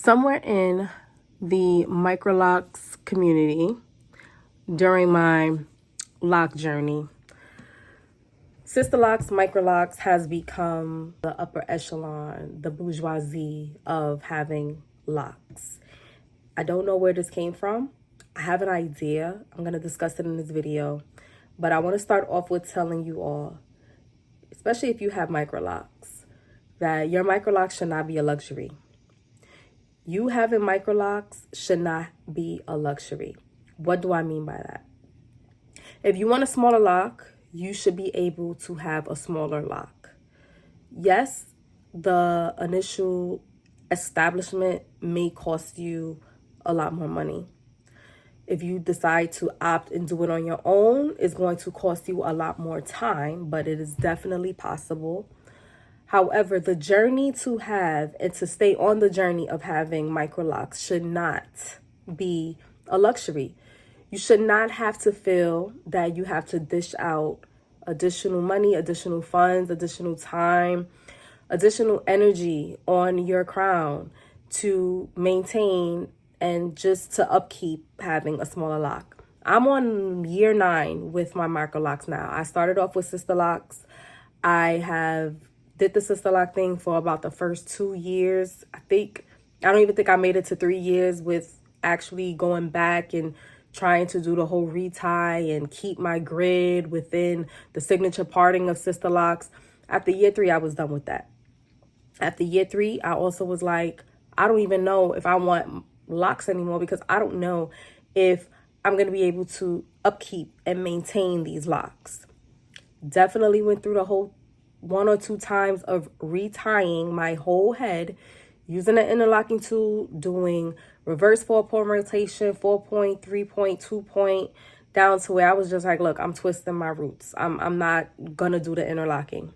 Somewhere in the Microlocs community during my lock journey, sisterlocks, Microlocs has become the upper echelon, the bourgeoisie of having locks. I don't know where this came from. I have an idea. I'm going to discuss it in this video. But I want to start off with telling you all, especially if you have Microlocs, that your Microlocs should not be a luxury. You having Microlocs should not be a luxury. What do I mean by that? If you want a smaller lock, you should be able to have a smaller lock. Yes, the initial establishment may cost you a lot more money. If you decide to opt and do it on your own, it's going to cost you a lot more time, but it is definitely possible. However, the journey to have and to stay on the journey of having Microlocs should not be a luxury. You should not have to feel that you have to dish out additional money, additional funds, additional time, additional energy on your crown to maintain and just to upkeep having a smaller lock. I'm on year 9 with my Microlocs now. I started off with sisterlocks. I did the sisterlock thing for about the first 2 years. I don't even think I made it to 3 years with actually going back and trying to do the whole retie and keep my grid within the signature parting of sisterlocks. After year 3, I was done with that. After year 3, I also was like, I don't even know if I want locks anymore because I don't know if I'm going to be able to upkeep and maintain these locks. Definitely went through the whole 1 or 2 times of retying my whole head, using an interlocking tool, doing reverse 4-point rotation, 4-point, 3-point, 2-point, down to where I was just like, look, I'm twisting my roots. I'm not going to do the interlocking.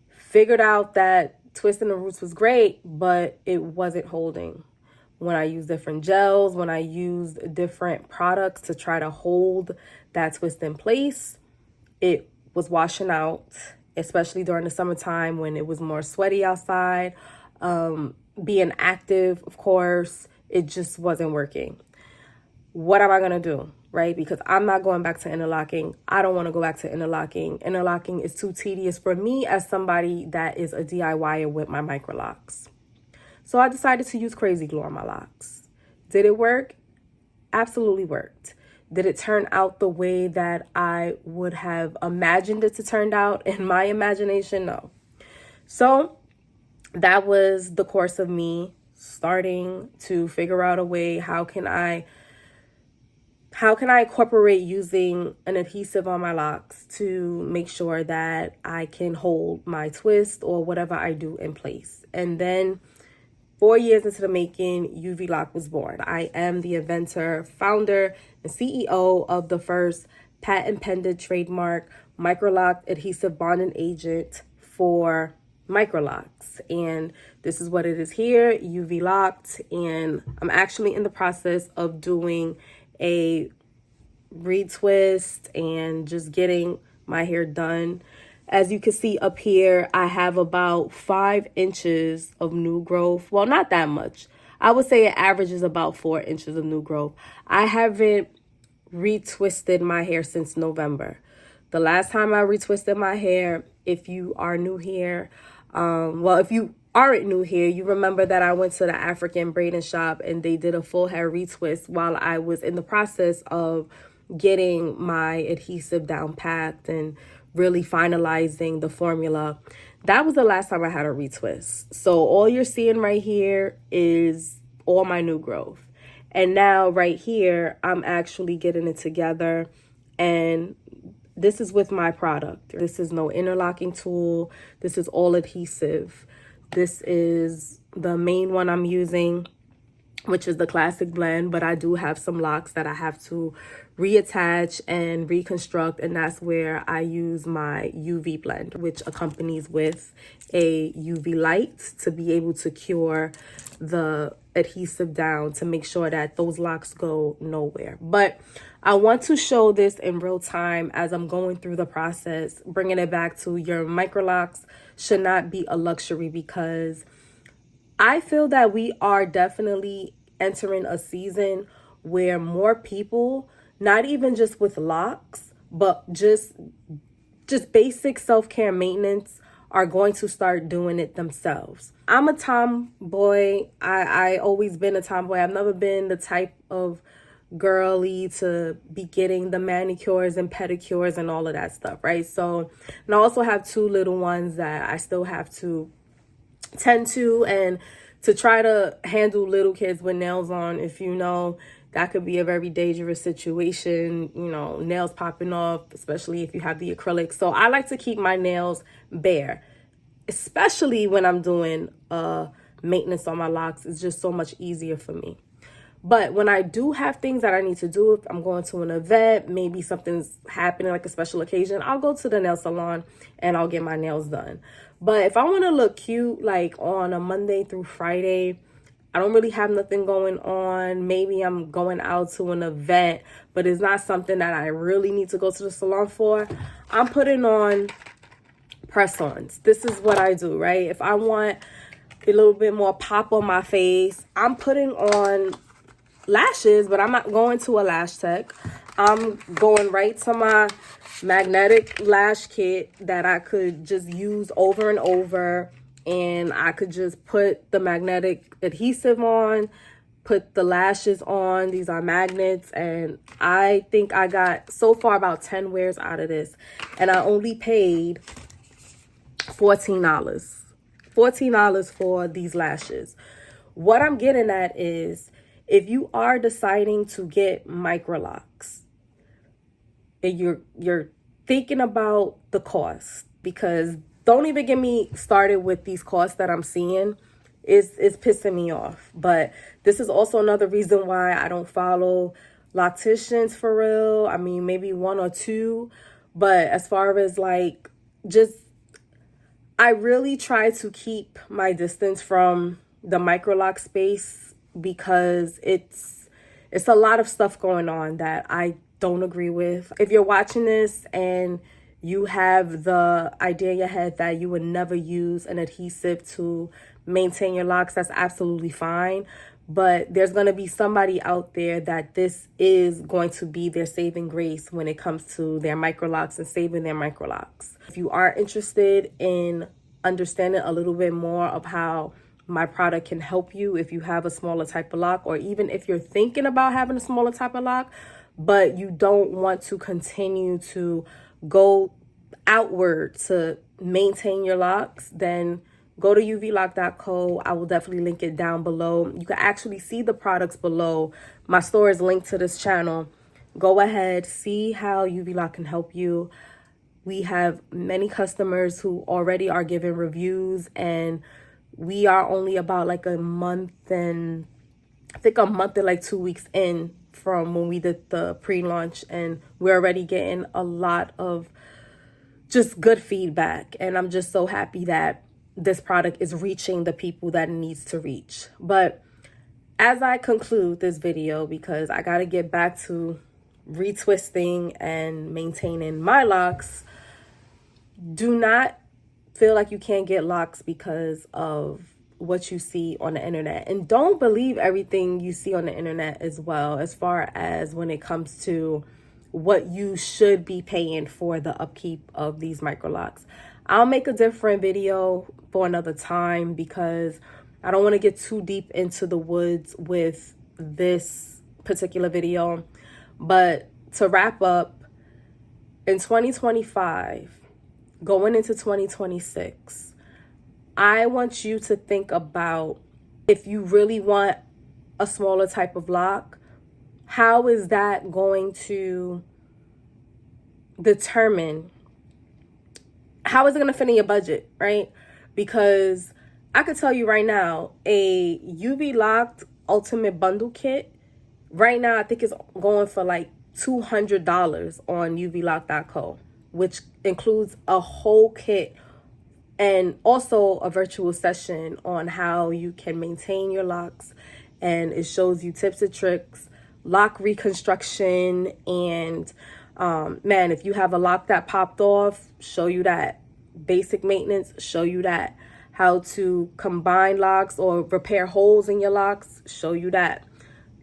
Figured out that twisting the roots was great, but it wasn't holding. When I used different gels, when I used different products to try to hold that twist in place, it was washing out, especially during the summertime when it was more sweaty outside. Being active, of course, it just wasn't working. What am I going to do, right? Because I'm not going back to interlocking. I don't want to go back to interlocking. Interlocking is too tedious for me as somebody that is a DIYer with my Microlocs. So I decided to use crazy glue on my locks. Did it work? Absolutely worked. Did it turn out the way that I would have imagined it to turn out in my imagination? No. So that was the course of me starting to figure out a way, how can I incorporate using an adhesive on my locks to make sure that I can hold my twist or whatever I do in place. And then 4 years into the making, UV Loc was born. I am the inventor, founder, and CEO of the first patent-pending trademark Microloc adhesive bonding agent for Microlocs. And this is what it is here, UV Locked. And I'm actually in the process of doing a retwist and just getting my hair done. As you can see up here, I have about 5 inches of new growth. Well, not that much. I would say it averages about 4 inches of new growth. I haven't retwisted my hair since November. The last time I retwisted my hair, if you are new here, if you aren't new here, you remember that I went to the African braiding shop and they did a full hair retwist while I was in the process of getting my adhesive down packed and really finalizing the formula. That was the last time I had a retwist. So all you're seeing right here is all my new growth. And now right here, I'm actually getting it together. And this is with my product. This is no interlocking tool. This is all adhesive. This is the main one I'm using, which is the classic blend, but I do have some locks that I have to reattach and reconstruct, and that's where I use my UV blend, which accompanies with a UV light to be able to cure the adhesive down to make sure that those locks go nowhere. But I want to show this in real time as I'm going through the process, bringing it back to your Microlocs should not be a luxury, because I feel that we are definitely entering a season where more people, not even just with locks, but just basic self-care maintenance, are going to start doing it themselves. I'm a tomboy. I always been a tomboy. I've never been the type of girly to be getting the manicures and pedicures and all of that stuff, right? So, and I also have two little ones that I still have to tend to, and to try to handle little kids with nails on, if you know, that could be a very dangerous situation, you know, nails popping off, especially if you have the acrylic. So I like to keep my nails bare, especially when I'm doing maintenance on my locks. It's just so much easier for me. But when I do have things that I need to do, if I'm going to an event, maybe something's happening like a special occasion, I'll go to the nail salon and I'll get my nails done. But if I want to look cute, like on a Monday through Friday, I don't really have nothing going on. Maybe I'm going out to an event, but it's not something that I really need to go to the salon for, I'm putting on press-ons. This is what I do, right? If I want a little bit more pop on my face, I'm putting on lashes, but I'm not going to a lash tech. I'm going right to my magnetic lash kit that I could just use over and over, and I could just put the magnetic adhesive on, put the lashes on. These are magnets, and I think I got so far about 10 wears out of this, and I only paid $14. $14 for these lashes. What I'm getting at is, if you are deciding to get Microlocs and you're thinking about the cost, because don't even get me started with these costs that I'm seeing. It's pissing me off. But this is also another reason why I don't follow locticians for real. I mean, maybe one or two. But as far as like, I really try to keep my distance from the Microloc space, because it's a lot of stuff going on that I don't agree with. If you're watching this and you have the idea in your head that you would never use an adhesive to maintain your locks, that's absolutely fine. But there's going to be somebody out there that this is going to be their saving grace when it comes to their Microlocs and saving their Microlocs. If you are interested in understanding a little bit more of how my product can help you if you have a smaller type of lock, or even if you're thinking about having a smaller type of lock, but you don't want to continue to go outward to maintain your locks, then go to uvloc.co. I will definitely link it down below. You can actually see the products below. My store is linked to this channel. Go ahead, see how UVloc can help you. We have many customers who already are giving reviews, and we are only about like a month and like 2 weeks in from when we did the pre-launch, and we're already getting a lot of just good feedback. And I'm just so happy that this product is reaching the people that it needs to reach. But as I conclude this video, because I got to get back to retwisting and maintaining my locks, do not feel like you can't get locks because of what you see on the internet. And don't believe everything you see on the internet as well, as far as when it comes to what you should be paying for the upkeep of these Microlocs. I'll make a different video for another time, because I don't want to get too deep into the woods with this particular video. But to wrap up, in 2025, going into 2026, I want you to think about, if you really want a smaller type of lock, how is that going to determine, how is it going to fit in your budget, right? Because I could tell you right now, a UV Locked Ultimate Bundle Kit, right now I think it's going for like $200 on uvloc.co, which includes a whole kit and also a virtual session on how you can maintain your locks. And it shows you tips and tricks, lock reconstruction, and man, if you have a lock that popped off, show you that. Basic maintenance, show you that. how to combine locks or repair holes in your locks, show you that.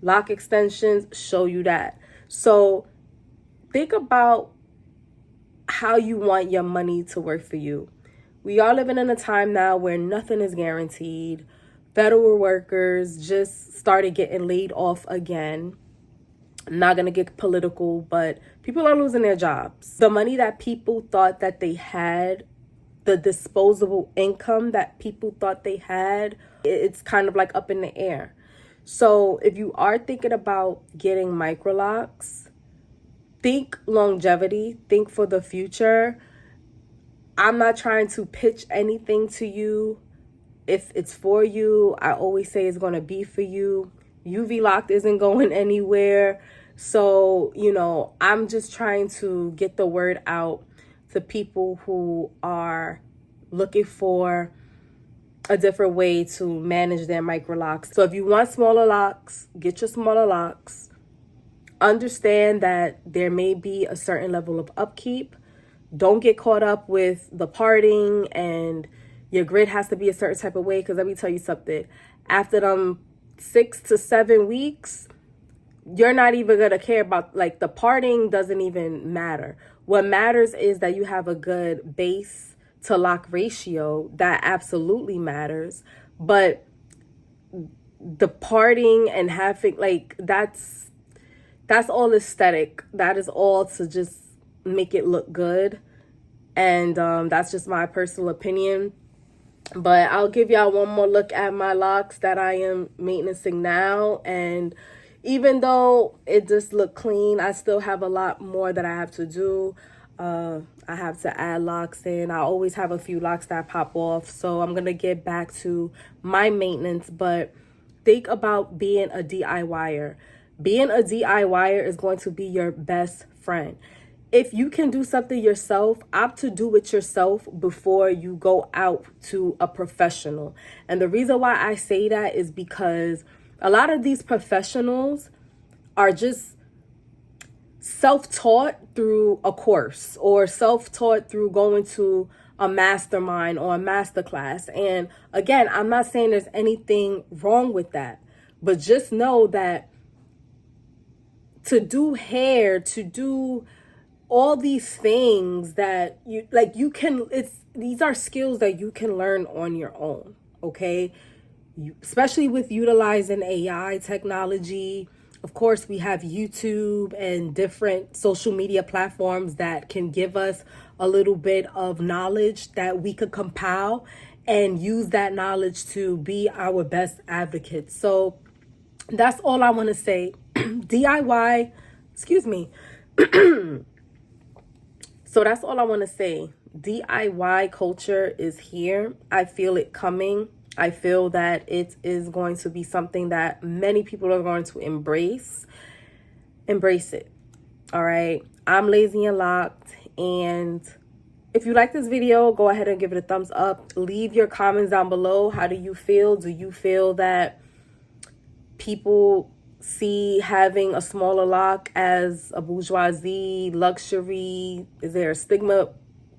Lock extensions, show you that. So think about how you want your money to work for you. We are living in a time now where nothing is guaranteed. Federal workers just started getting laid off again. I'm not going to get political, but people are losing their jobs. The money that people thought that they had, the disposable income that people thought they had, it's kind of like up in the air. So if you are thinking about getting Microlocs, think longevity, think for the future. I'm not trying to pitch anything to you. If it's for you, I always say it's going to be for you. UV Locked isn't going anywhere. So, I'm just trying to get the word out to people who are looking for a different way to manage their Microlocs. So if you want smaller locks, get your smaller locks. Understand that there may be a certain level of upkeep. Don't get caught up with the parting and your grid has to be a certain type of way. Because let me tell you something. After them 6 to 7 weeks, you're not even going to care about, like, the parting doesn't even matter. What matters is that you have a good base to lock ratio. That absolutely matters. But the parting and having, like, that's all aesthetic. That is all to just make it look good. And that's just my personal opinion. But I'll give y'all one more look at my locks that I am maintaining now. And even though it just look clean, I still have a lot more that I have to do. I have to add locks in. I always have a few locks that pop off. So I'm going to get back to my maintenance. But think about being a DIYer. Being a DIYer is going to be your best friend. If you can do something yourself, opt to do it yourself before you go out to a professional. And the reason why I say that is because a lot of these professionals are just self-taught through a course or self-taught through going to a mastermind or a masterclass. And again, I'm not saying there's anything wrong with that, but just know that to do hair, to do all these things that these are skills that you can learn on your own, okay? Especially with utilizing AI technology. Of course, we have YouTube and different social media platforms that can give us a little bit of knowledge that we could compile and use that knowledge to be our best advocates. So that's all I want to say. DIY, excuse me. So that's all I want to say. DIY culture is here. I feel it coming. I feel that it is going to be something that many people are going to embrace. Embrace it. All right. I'm Lazy and Locked. And if you like this video, go ahead and give it a thumbs up. Leave your comments down below. How do you feel? Do you feel that people see having a smaller lock as a bourgeoisie, luxury? Is there a stigma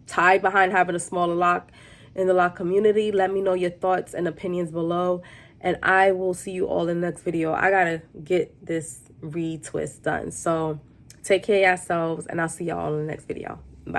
tied behind having a smaller lock in the lock community? Let me know your thoughts and opinions below, and I will see you all in the next video. I gotta get this retwist done. So take care of yourselves, and I'll see y'all in the next video.